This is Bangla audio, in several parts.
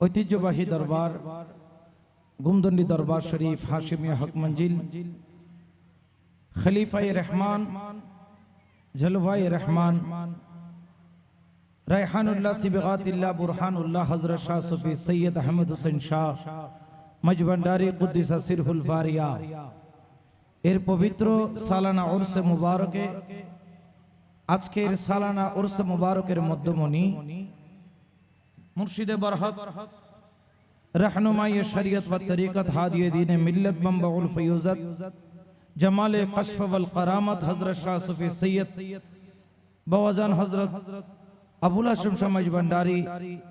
ঐতিহ্যবাহী দরবার গুমদন্ডি দরবার শরীফ হাশিমিয়া হক মঞ্জিল খলিফায়ে রহমান জলওয়ায়ে রহমান রায়হানুল্লাহ সিবগাতিল্লাহ বুরহানুল্লাহ হযরত শাহ সুফি সৈয়দ আহমদ হুসেন শাহ মজবন্ডারি কুদ্দিসা সিরহুল বারিয়া এর পবিত্র সালানা উরসে মুবারকে আজকের সালানা উরসে মুবারকের মধ্যমণি মুর্শিদে বরহক रहनुमाई शरीयत व तरीक़त हादिए दीन मिल्लत मंबउल फयूज़त जमाल कश्फ वल करामत हज़रत शाह सूफ़ी सैयद बवाजान हज़रत আবুল হাশিম শাহ মজবন্ডারি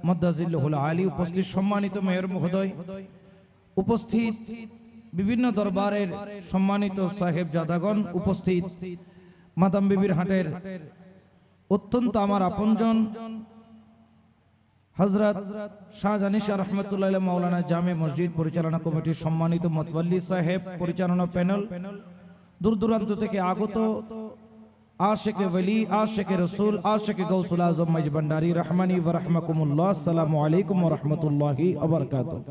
মুদ্দাজিল্লাহুল আলী উপস্থিত সম্মানিত মেয়র মহোদয়, উপস্থিত বিভিন্ন দরবারের সম্মানিত সাহেব জাদাগণ, উপস্থিত মাদাম বিবির হাটের অত্যন্ত আমার আপনজন হযরত শাহজাহান শাহ রহমাতুল্লাহ আলাইহি মাওলানা জামে মসজিদ পরিচালনা কমিটির সম্মানিত মুতওয়াল্লি সাহেব, পরিচালনা প্যানেল, দূর দূরান্ত থেকে আগত আশিকে ওলি, আশিকে রাসূল, আশিকে গাউসুল আজম মজবন্ডারি রহমানি ওয়া রাহমাকুমুল্লাহ। আসসালামু আলাইকুম ওয়া রাহমাতুল্লাহি ওয়া বারাকাতুহু।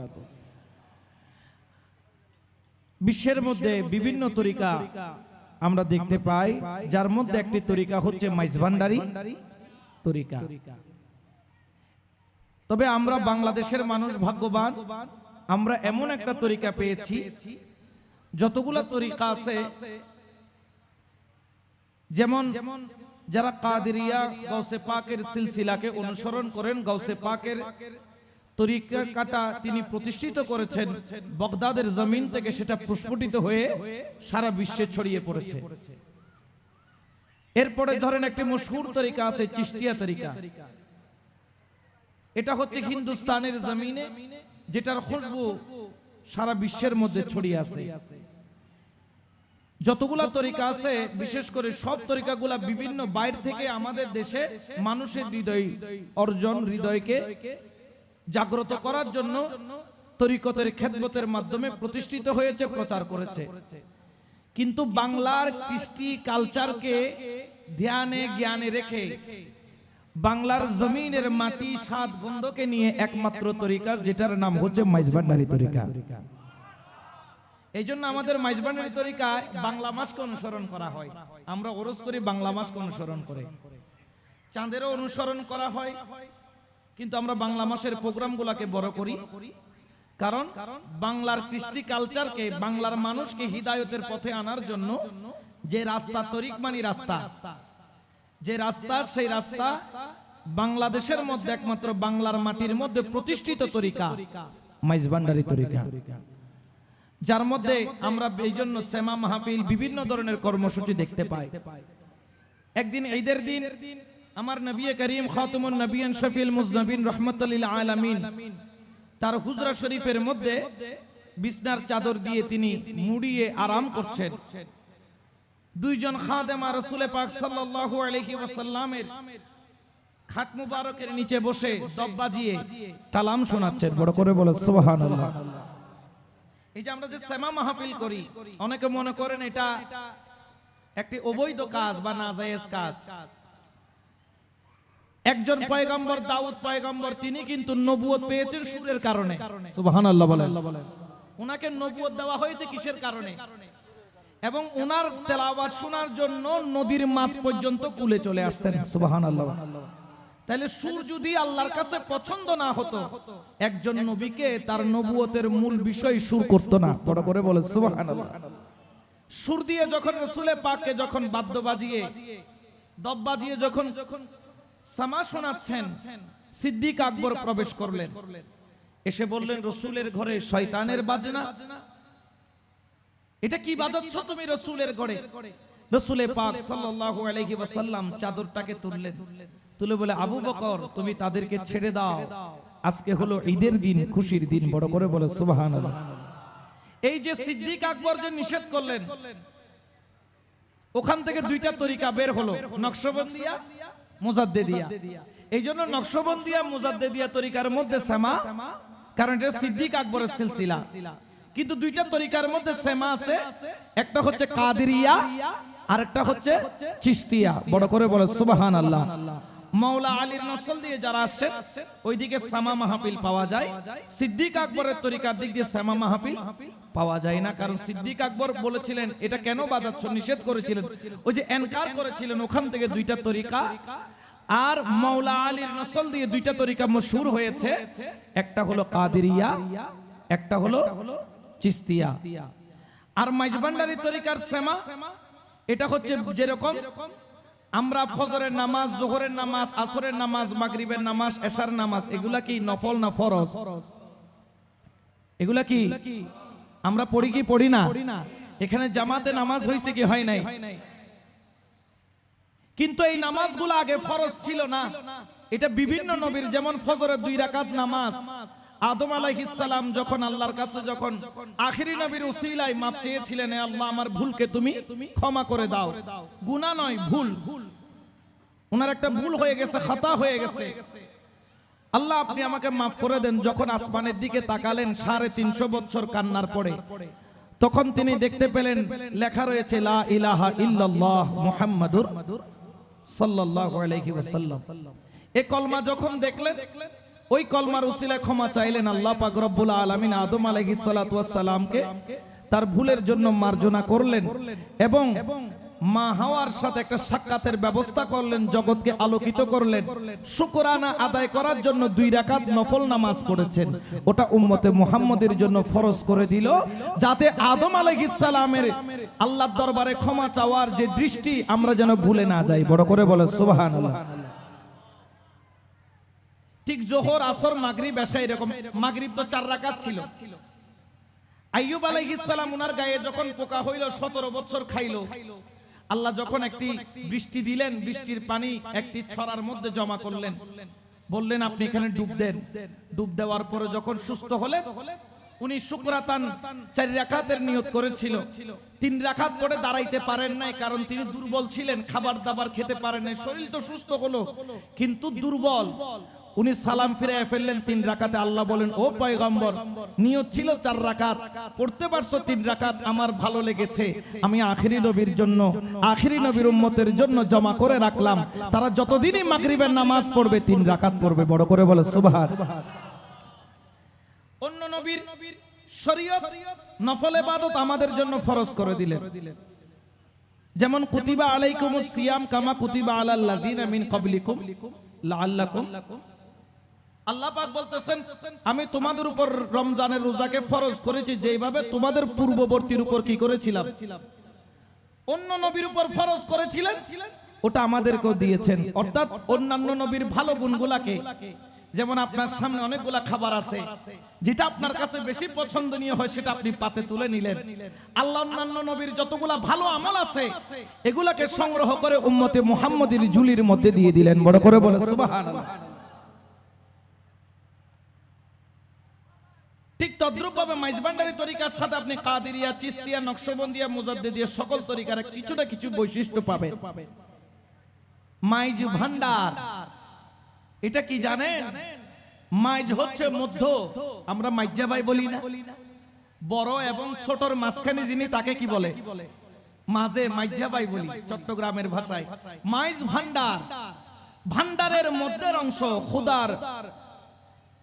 বিশ্বের মধ্যে বিভিন্ন তরিকা আমরা দেখতে পাই, যার মধ্যে একটি তরিকা হচ্ছে মজবন্ডারি তরিকা। তবে আমরা বাংলাদেশের মানুষ ভাগ্যবান, আমরা এমন একটা তরিকা পেয়েছি, যতগুলা তরিকা আছে যেমন যারা কাদেরিয়া গাউসে পাকের সিলসিলাকে অনুসরণ করেন, গাউসে পাকের তরিকাটা তিনি প্রতিষ্ঠিত করেছেন বাগদাদের জমিন থেকে, সেটা প্রস্ফুটিত হয়ে সারা বিশ্বে ছড়িয়ে পড়েছে। এরপরে ধরেন একটি মশহুর তরিকা আছে চিশতিয়া তরিকা। এটা হচ্ছে হিন্দুস্তানের জমিনে, যেটার খুশবু সারা বিশ্বের মধ্যে ছড়িয়ে আছে। যতগুলা তরিকা আছে, বিশেষ করে সব তরিকাগুলা বিভিন্ন বাইরে থেকে আমাদের দেশে মানুষের হৃদয় অর্জন, হৃদয়কে জাগ্রত করার জন্য তরিকতের খেদমতের মাধ্যমে প্রতিষ্ঠিত হয়েছে, প্রচার করেছে। কিন্তু বাংলার কৃষ্টি কালচারকে ধ্যানে জ্ঞানে রেখে বাংলার জমিনের মাটি স্বাদ গন্ধকে নিয়ে একমাত্র তরিকা, যেটার নাম হচ্ছে মজবন্ডারি তরিকা। এই জন্য আমাদের মজবন্ডারি তরিকায় বাংলা মাসকে অনুসরণ করা হয়। আমরা ওরস করি বাংলা মাসকে অনুসরণ করে, চাঁদেরও অনুসরণ করা হয়, কিন্তু আমরা বাংলা মাসের প্রোগ্রামগুলোকে বড় করি। কারণ বাংলার কৃষ্টি কালচারকে, বাংলার মানুষকে হিদায়তের পথে আনার জন্য যে রাস্তা, তরিক মানি রাস্তা, যে রাস্তা, সেই রাস্তা বাংলাদেশের মধ্যে একমাত্র বাংলার মাটির মধ্যে প্রতিষ্ঠিত তরিকা মজবন্ডারি তরিকা, যার মধ্যে আমরা এই জন্য সেমা মাহফিল, বিভিন্ন ধরনের কর্মসূচি দেখতে পাই। একদিন ঈদের দিন আমার নবী করিম খাতুমুন নবিয়্যিন শফিউল মুজনবিন রাহমাতুল লিল আলামিন তার হুজরা শরীফের মধ্যে বিছনার চাদর দিয়ে তিনি মুড়িয়ে আরাম করছেন। দুইজন খাদেমা রাসূল পাক সাল্লাল্লাহু আলাইহি ওয়াসাল্লামের খাট মুবারকের নিচে বসে দব বাজিয়ে কালাম শোনাচ্ছেন। বড় করে বলে সুবহানাল্লাহ। এই যে আমরা যে সেমা মাহফিল করি, অনেকে মনে করেন এটা একটি অবৈধ কাজ বা নাজায়েজ কাজ। একজন পয়গম্বর দাউদ পয়গম্বর, তিনি কিন্তু নবুয়ত পেয়েছেন সুরের কারণে। সুবহানাল্লাহ বলেন। ওনাকে নবুয়ত দেওয়া হয়েছে কিসের কারণে? এবং ওনার তেলাওয়াত শোনার জন্য নদীর মাছ পর্যন্ত কুলে চলে আসতেন। সুবহানাল্লাহ। তাহলে সুর যদি আল্লাহর কাছে পছন্দ না হতো, একজন নবীকে তার নবুয়তের মূল বিষয় সুর করতো না। বড় করে বলে সুবহানাল্লাহ। সুর দিয়ে যখন রাসূল পাককে যখন বাদ্য বাজিয়ে, দব বাজিয়ে যখন সামা শোনাচ্ছেন, সিদ্দিক আকবর প্রবেশ করলেন, এসে বললেন, রাসূলের ঘরে শয়তানের বাজনা, এটা কি বাজাচ্ছ তুমি রাসূলের ঘরে? রাসূল পাক সাল্লাল্লাহু আলাইহি ওয়াসাল্লাম চাদরটাকে তুললেন, তুলে বলে, আবু বকর তুমি তাদেরকে ছেড়ে দাও, আজকে হলো ঈদের দিন, খুশির দিন। বড় করে বলে সুবহানাল্লাহ। এই যে সিদ্দিক আকবর যে নিষেধ করলেন, ওখান থেকে দুইটা তরিকা বের হলো, নকশবন্দিয়া, মুজাদ্দিদিয়া। এই জন্য নকশবন্দিয়া মুজাদ্দিদিয়া তরিকার মধ্যে সেমা, কারণ এটা সিদ্দিক আকবরের সিলসিলা। কিন্তু দুইটা তরিকার মধ্যে সেমা আছে, একটা হচ্ছে কাদেরিয়া আর একটা হচ্ছে চিশতিয়া। বড় করে বলে সুবহানাল্লাহ। মাওলা আলীর নসল দিয়ে যারা আসছে ওইদিকে সামা মাহফিল পাওয়া যায়। সিদ্দিক আকবরের তরিকার দিক দিয়ে সামা মাহফিল পাওয়া যায় না, কারণ সিদ্দিক আকবর বলেছিলেন এটা কেন বাজাচ্ছ, নিষেধ করেছিলেন, ওই যে এনকার করেছিলেন, ওখান থেকে দুইটা তরিকা। আর মাওলা আলীর নসল দিয়ে দুইটা তরিকা মশহুর হয়েছে, একটা হলো কাদেরিয়া, একটা হলো চিস্তিয়া। আর মাইজভান্ডারী তরিকার সেমা এটা হচ্ছে যেরকম আমরা ফজরের নামাজ, যোহরের নামাজ, আসরের নামাজ, মাগরিবের নামাজ, এশার নামাজ, এগুলা কি নফল না ফরজ? এগুলা কি আমরা পড়ি কি পড়ি না? এখানে জামাতে নামাজ হয়েছে কি হয় নাই? কিন্তু এই নামাজগুলো আগে ফরজ ছিল না। এটা বিভিন্ন নবীর, যেমন ফজরের 2 রাকাত নামাজ আদম আলাইহিস সালাম যখন আল্লাহর কাছে যখন আখিরি নবীর উসিলায় মাপ চেয়েছিলেন, হে আল্লাহ আমার ভুলকে তুমি ক্ষমা করে দাও, গুনাহ নয় ভুল, ওনার একটা ভুল হয়ে গেছে, খাতা হয়ে গেছে, আল্লাহ আপনি আমাকে মাফ করে দেন। যখন আসমানের দিকে তাকালেন 350 বছর কান্নার পরে, তখন তিনি দেখতে পেলেন লেখা রয়েছে লা ইলাহা ইল্লাল্লাহ মুহাম্মাদুর সাল্লাল্লাহু আলাইহি ওয়াসাল্লাম। এই কলমা যখন দেখলেন, ওই কলমার উসিলায় ক্ষমা চাইলেন। আল্লাহ পাক রব্বুল আলামিন আদম আলাইহিস সালাতু ওয়াস সালামকে তার ভুলের জন্য মার্জনা করলেন এবং মা হাওয়ার সাথে একটা সাক্ষাতের ব্যবস্থা করলেন, জগৎকে আলোকিত করলেন। শুকরানা আদায় করার জন্য 2 রাকাত নফল নামাজ পড়েছেন, ওটা উম্মতে মুহাম্মদের জন্য ফরজ করে দিল, যাতে আদম আলাইহিস সালামের আল্লাহর দরবারে ক্ষমা চাওয়ার যে দৃষ্টি আমরা যেন ভুলে না যাই। বড় করে বলে সুবহানাল্লাহ। ঠিক জোহর, আসর, মাগরিব, এশা, এরকম। মাগরিব তো 4 রাকাত ছিল। আইয়ুব আলাইহিস সালাম উনার গায়ে যখন পোকা হইল, 17 বছর খাইলো, আল্লাহ যখন একটি বৃষ্টি দিলেন, বৃষ্টির পানি একটি ছড়ার মধ্যে জমা করলেন, বললেন আপনি এখানে ডুব দেন। ডুব দেওয়ার পরে যখন সুস্থ হলেন, উনি শুকরাতান 4 রাকাতের নিয়ত করেছিল। 3 রাকাত পরে দাঁড়াইতে পারেন নাই, কারণ তিনি দুর্বল ছিলেন, খাবার দাবার খেতে পারেন নাই। শরীর তো সুস্থ হলো কিন্তু দুর্বল। উনি সালাম ফিরে ফেললেন 3 রাকাতে। আল্লাহ বলেন ও পয়গম্বর, নিয়ত ছিল 4 রাকাত, পড়তে পারছো 3 রাকাত, আমার ভালো লেগেছে, আমি আখিরি নবীর জন্য, আখিরি নবীর উম্মতের জন্য জমা করে রাখলাম, তারা যতদিনই মাগরিবের নামাজ পড়বে 3 রাকাত পড়বে। বড় করে বলে সুবহান। অন্য নবীর শরীয়ত নফল ইবাদত আমাদের জন্য ফরজ করে দিলেন, যেমন কুতিবা আলাইকুমুস সিয়াম কামা কুতিবা আলাল লাযিনা মিন ক্বাবলিকুম লাআল্লাকুম। আল্লাহ পাক বলতেছেন আমি তোমাদের উপর রমজানের রোজাকে ফরজ করেছি, যেভাবে তোমাদের পূর্ববর্তীর উপর কি করেছিলাম, অন্য নবীর উপর ফরজ করেছিলেন, ওটা আমাদেরকেও দিয়েছেন। অর্থাৎ অন্যান্য নবীর ভালো গুণগুলাকে, যেমন আপনার সামনে অনেকগুলা খাবার আছে, যেটা আপনার কাছে বেশি পছন্দনীয় হয় সেটা আপনি পাতে তুলে নিলেন। আল্লাহ অন্যান্য নবীর যতগুলা ভালো আমল আছে এগুলাকে সংগ্রহ করে উম্মতে মুহাম্মদীর ঝুলির মধ্যে দিয়ে দিলেন। বড় করে বলে সুবহানাল্লাহ। ঠিক তদ্রূপভাবে মাইজভান্ডারী তরিকার সাথে আপনি কাদেরিয়া, চিশতিয়া, নকশবন্দিয়া, মুজাদ্দিদিয়া সকল তরিকার কিছু না কিছু বৈশিষ্ট্য পাবেন। মাইজ ভান্ডার এটা কি জানেন? মাইজ হচ্ছে মধ্য, আমরা মাইজা ভাই বলি না, বড় এবং ছোটর মাঝখানে যিনি তাকে কি বলে? মাঝে মাইজা ভাই বলি চট্টগ্রামের ভাষায়। মাইজ ভান্ডার, ভান্ডারের মধ্যের অংশ, খুদার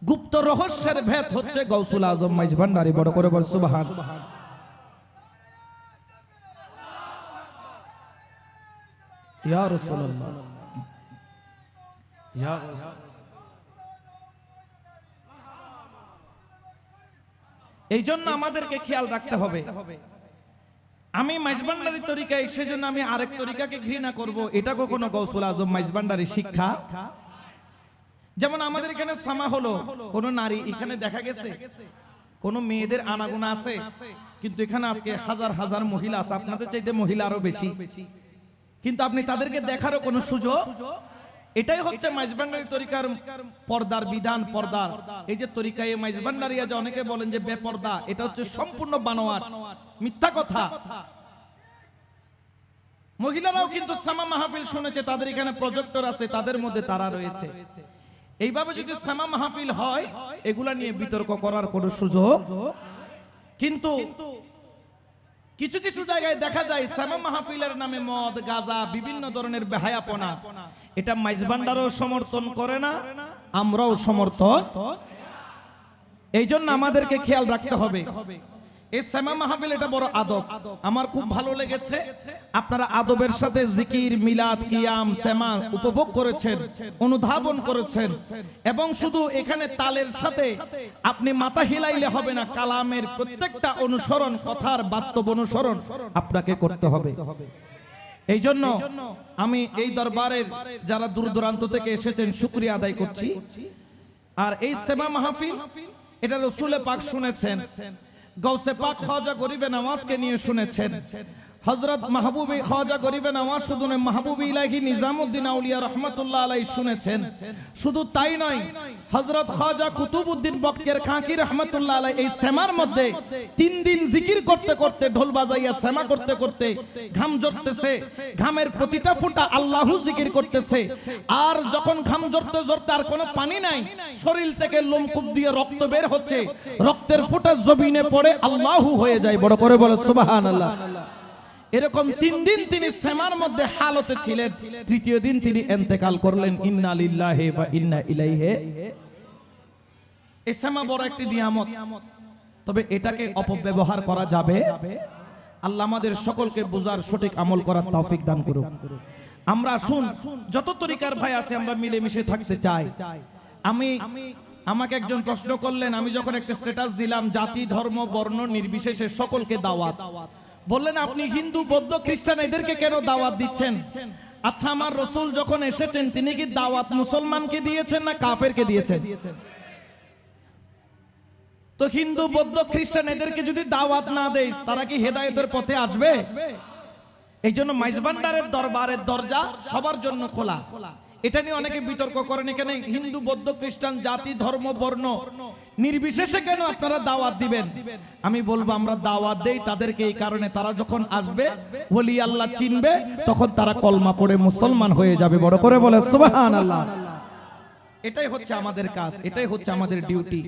গুপ্ত রহস্যের ভেদ হচ্ছে গৌসুল আজম মাইজ ভান্ডারী। বড় করে বল সুবহান। ইয়া রাসূলুল্লাহ, ইয়া এই জন্য আমাদেরকে খেয়াল রাখতে হবে। আমি মাইজভান্ডারী তরিকায়, সেজন্য আমি আরেক তরিকাকে ঘৃণা করব, এটা কখনো গৌসুল আজম মাইজভান্ডারী শিক্ষা। যেমন আমাদের এখানে সামা হলো, কোন নারী এখানে দেখা গেছে, কোন মেয়েদের আনাগোনা আছে, কিন্তু এখানে আজকে হাজার হাজার মহিলা আছে, আপনাদের চাইতে মহিলা আরো বেশি, কিন্তু আপনি তাদেরকে দেখারও কোনো সুযোগ। এটাই হচ্ছে মাইজভান্ডারী তরিকার পর্দার বিধান। পর্দার এই যে তরিকায় মাইজভান্ডারিয়া, যে অনেকে বলেন যে বেপর্দা, এটা হচ্ছে সম্পূর্ণ বানোয়াট, মিথ্যা কথা। মহিলারাও কিন্তু সামা মাহফিল শুনেছে, তাদের এখানে প্রজেক্টর আছে, তাদের মধ্যে তারা রয়েছে। এইভাবে যদি সামা মাহফিল হয়, এগুলা নিয়ে বিতর্ক করার কোনো সুযোগ। কিন্তু কিছু কিছু জায়গায় দেখা যায় সেমা মাহফিলের নামে মদ গাঁজা বিভিন্ন ধরনের বেহায়াপনা, এটা মাইজভান্ডারও সমর্থন করে না, আমরাও সমর্থন। এই জন্য আমাদেরকে খেয়াল রাখতে হবে। এই সেমা মাহফিল এটা বড় আদব, আমার খুব ভালো লেগেছে। আপনারা আদবের সাথে জিকির, মিলাদ, কিয়াম, সেমা উপভোগ করেছেন, অনুধাবন করেছেন, এবং শুধু এখানে তালের সাথে আপনি মাথা হিলাইলে হবে না, কালামের প্রত্যেকটা অনুসরণ, কথার বাস্তব অনুসরণ আপনাকে করতে হবে। এই জন্য আমি এই দরবারের যারা দূর দূরান্ত থেকে এসেছেন শুকরিয়া আদায় করছি। আর এই সেমা মাহফিল এটা রসুলে পাক শুনেছেন, গৌসে পাক খাজা গরিবে নওয়াজকে নিয়ে শুনেছেন, হযরত মাহবুবে খাজা গরিবে নওয়াজ শুধু নয়, মাহবুবে ইলাহি নিজামউদ্দিন আউলিয়া রাহমাতুল্লাহ আলাইহি শুনেছেন। শুধু তাই নয়, হযরত খাজা কুতুবউদ্দিন বক্তের খাকি রাহমাতুল্লাহ আলাইহি এই সেমার মধ্যে 3 দিন জিকির করতে করতে, ঢোল বাজাইয়া সেমা করতে করতে ঘাম ঝরতেছে, ঘামের প্রতিটা ফোঁটা আল্লাহু জিকির করতেছে। আর যখন ঘাম ঝরতে ঝরতে আর কোনো পানি নাই, শরীর থেকে লোমকূপ দিয়ে রক্ত বের হচ্ছে, রক্তের ফোঁটা জমিনে পড়ে আল্লাহু হয়ে যায়। বড় করে বলে সুবহানাল্লাহ। এরকম 3 দিন তিনি সেমার মধ্যে হালতে ছিলেন, তৃতীয় দিন তিনি ইন্তেকাল করলেন। ইন্না লিল্লাহি ওয়া ইন্না ইলাইহি। এই সেমা বড় একটি নিয়ামত, তবে এটাকে অপব্যবহার করা যাবে। আল্লাহ আমাদের সকলকে বুঝার, সঠিক আমল করার তৌফিক দান করুন। আমরা শুন, যত তরিকার ভাই আছে আমরা মিলেমিশে থাকতে চাই। আমাকে একজন প্রশ্ন করলেন, আমি যখন একটা স্ট্যাটাস দিলাম জাতি ধর্ম বর্ণ নির্বিশেষে সকলকে দাওয়াত, বললেন আপনি হিন্দু বৌদ্ধ খ্রিস্টান এদেরকে কেন দাওয়াত দিচ্ছেন? আচ্ছা, আমার রসুল যখন এসেছেন তিনি কি দাওয়াত মুসলমানকে দিয়েছেন না কাফেরকে দিয়েছেন? তো হিন্দু বৌদ্ধ খ্রিস্টান এদেরকে যদি দাওয়াত না দেয় তারা কি হেদায়েতের পথে আসবে? এই জন্য মাইজভান্ডারের দরবারের দরজা সবার জন্য খোলা। এটা নিয়ে অনেকে বিতর্ক করেন, এখানে হিন্দু বৌদ্ধ খ্রিস্টান জাতি ধর্ম বর্ণ নির্বিশেষে কেন আপনারা দাওয়াত দিবেন? আমি বলবো আমরা দাওয়াত দেই তাদেরকে এই কারণে, তারা যখন আসবে ওলি আল্লাহ চিনবে, তখন তারা কলমা পড়ে মুসলমান হয়ে যাবে। বড় করে বলে সুবহানাল্লাহ। এটাই হচ্ছে আমাদের কাজ, এটাই হচ্ছে আমাদের ডিউটি।